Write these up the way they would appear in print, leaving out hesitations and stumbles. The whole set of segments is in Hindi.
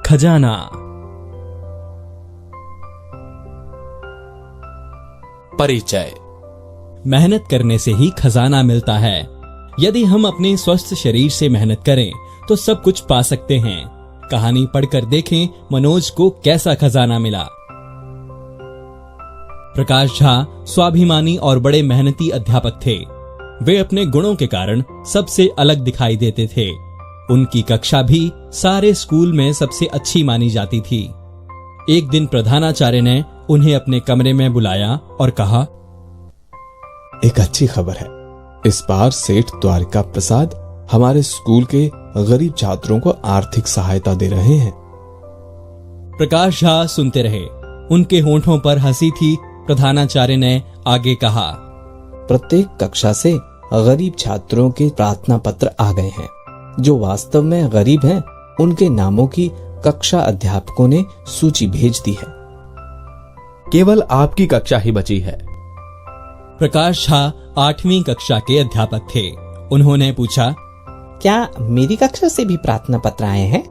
खजाना। परिचय। मेहनत करने से ही खजाना मिलता है। यदि हम अपने स्वस्थ शरीर से मेहनत करें तो सब कुछ पा सकते हैं। कहानी पढ़कर देखें मनोज को कैसा खजाना मिला। प्रकाश झा स्वाभिमानी और बड़े मेहनती अध्यापक थे। वे अपने गुणों के कारण सबसे अलग दिखाई देते थे। उनकी कक्षा भी सारे स्कूल में सबसे अच्छी मानी जाती थी। एक दिन प्रधानाचार्य ने उन्हें अपने कमरे में बुलाया और कहा, एक अच्छी खबर है। इस बार सेठ द्वारिका प्रसाद हमारे स्कूल के गरीब छात्रों को आर्थिक सहायता दे रहे हैं। प्रकाश झा सुनते रहे। उनके होंठों पर हंसी थी। प्रधानाचार्य ने आगे कहा, प्रत्येक कक्षा से गरीब छात्रों के प्रार्थना पत्र आ गए हैं। जो वास्तव में गरीब हैं, उनके नामों की कक्षा अध्यापकों ने सूची भेज दी है। केवल आपकी कक्षा ही बची है। प्रकाश झा 8वीं कक्षा के अध्यापक थे। उन्होंने पूछा, क्या मेरी कक्षा से भी प्रार्थना पत्र आए हैं?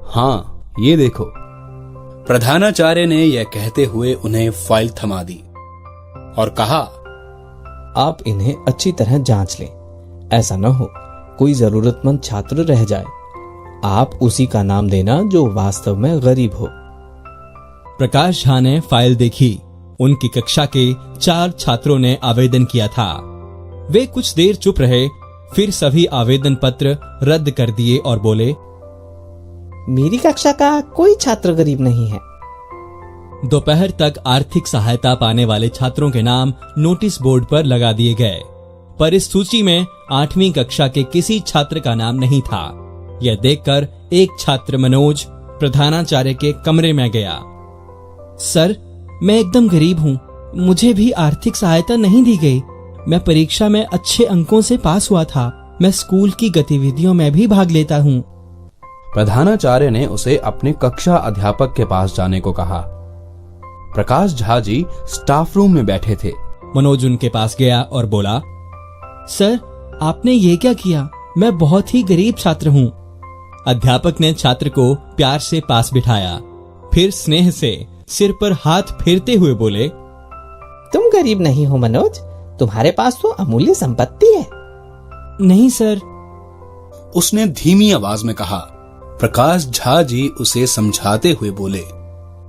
हाँ, ये देखो। प्रधानाचार्य ने यह कहते हुए उन्हें फाइल थमा दी और कहा, आप इन्हें अच्छी तरह जांच लें। ऐसा न हो कोई जरूरतमंद छात्र रह जाए। आप उसी का नाम देना जो वास्तव में गरीब हो। प्रकाश झा ने फाइल देखी। उनकी कक्षा के 4 छात्रों ने आवेदन किया था। वे कुछ देर चुप रहे, फिर सभी आवेदन पत्र रद्द कर दिए और बोले, मेरी कक्षा का कोई छात्र गरीब नहीं है। दोपहर तक आर्थिक सहायता पाने वाले छात्रों के नाम नोटिस बोर्ड पर लगा दिए गए, पर इस सूची में 8वीं कक्षा के किसी छात्र का नाम नहीं था। यह देखकर एक छात्र मनोज प्रधानाचार्य के कमरे में गया। सर, मैं एकदम गरीब हूँ। मुझे भी आर्थिक सहायता नहीं दी गई। मैं परीक्षा में अच्छे अंकों से पास हुआ था। मैं स्कूल की गतिविधियों में भी भाग लेता हूँ। प्रधानाचार्य ने उसे अपने कक्षा अध्यापक के पास जाने को कहा। प्रकाश झा जी स्टाफ रूम में बैठे थे। मनोज उनके पास गया और बोला, सर, आपने ये क्या किया? मैं बहुत ही गरीब छात्र हूँ। अध्यापक ने छात्र को प्यार से पास बिठाया, फिर स्नेह से सिर पर हाथ फेरते हुए बोले, तुम गरीब नहीं हो मनोज, तुम्हारे पास तो अमूल्य संपत्ति है। नहीं सर, उसने धीमी आवाज में कहा। प्रकाश झा जी उसे समझाते हुए बोले,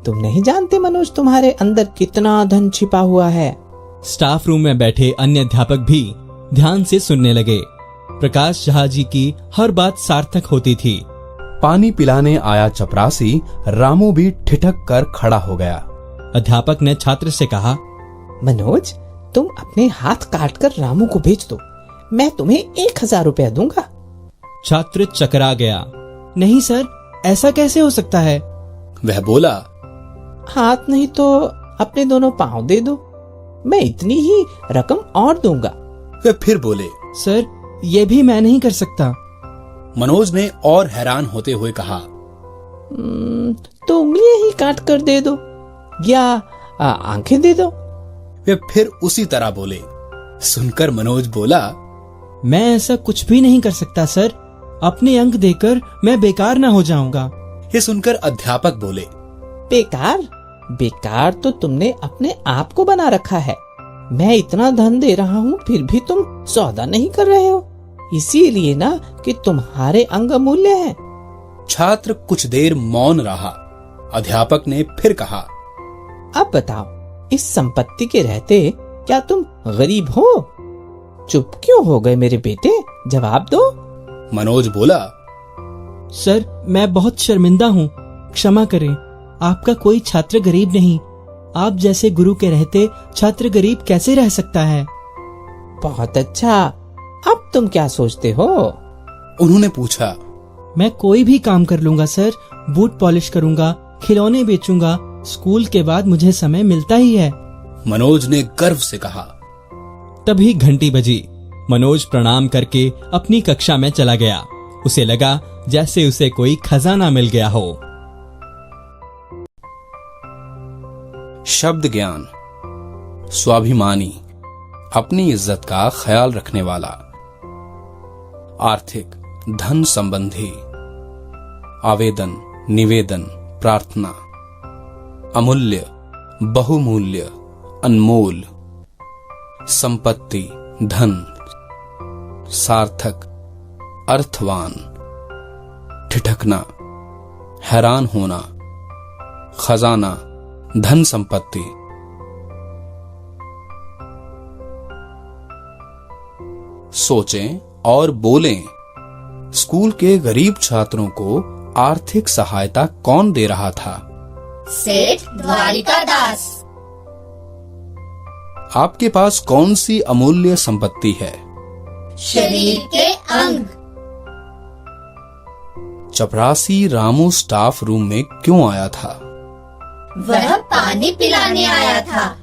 तुम नहीं जानते मनोज, तुम्हारे अंदर कितना धन छिपा हुआ है। स्टाफ रूम में बैठे अन्य अध्यापक भी ध्यान से सुनने लगे। प्रकाश झा जी की हर बात सार्थक होती थी। पानी पिलाने आया चपरासी रामू भी ठिठक कर खड़ा हो गया। अध्यापक ने छात्र से कहा, मनोज, तुम अपने हाथ काटकर रामू को भेज दो। मैं तुम्हें 1000 रुपया दूंगा। छात्र चकरा गया। नहीं सर, ऐसा कैसे हो सकता है? वह बोला, हाथ नहीं तो अपने दोनों पांव दे दो, मैं इतनी ही रकम और दूंगा। वे फिर बोले, सर, ये भी मैं नहीं कर सकता। मनोज ने और हैरान होते हुए कहा, तो उंगलियां ही काट कर दे दो या आंखें दे दो। वे फिर उसी तरह बोले। सुनकर मनोज बोला, मैं ऐसा कुछ भी नहीं कर सकता सर। अपने अंक देकर मैं बेकार ना हो जाऊंगा। ये सुनकर अध्यापक बोले, बेकार? बेकार तो तुमने अपने आप को बना रखा है। मैं इतना धन दे रहा हूँ फिर भी तुम सौदा नहीं कर रहे हो। इसीलिए ना कि तुम्हारे अंग अमूल्य हैं। छात्र कुछ देर मौन रहा। अध्यापक ने फिर कहा, अब बताओ, इस संपत्ति के रहते क्या तुम गरीब हो? चुप क्यों हो गए मेरे बेटे? जवाब दो। मनोज बोला, सर, मैं बहुत शर्मिंदा हूँ। क्षमा करें, आपका कोई छात्र गरीब नहीं। आप जैसे गुरु के रहते छात्र गरीब कैसे रह सकता है? बहुत अच्छा, अब तुम क्या सोचते हो? उन्होंने पूछा। मैं कोई भी काम कर लूंगा सर। बूट पॉलिश करूंगा, खिलौने बेचूंगा। स्कूल के बाद मुझे समय मिलता ही है। मनोज ने गर्व से कहा। तभी घंटी बजी। मनोज प्रणाम करके अपनी कक्षा में चला गया। उसे लगा जैसे उसे कोई खजाना मिल गया हो। शब्द ज्ञान। स्वाभिमानी, अपनी इज्जत का ख्याल रखने वाला। आर्थिक, धन संबंधी। आवेदन, निवेदन, प्रार्थना। अमूल्य, बहुमूल्य, अनमोल। संपत्ति, धन। सार्थक, अर्थवान। ठिठकना, हैरान होना। खजाना, धन संपत्ति। सोचें और बोलें, स्कूल के गरीब छात्रों को आर्थिक सहायता कौन दे रहा था? सेठ द्वारिकादास। आपके पास कौन सी अमूल्य संपत्ति है? शरीर के अंग। चपरासी रामू स्टाफ रूम में क्यों आया था? वह पानी पिलाने आया था।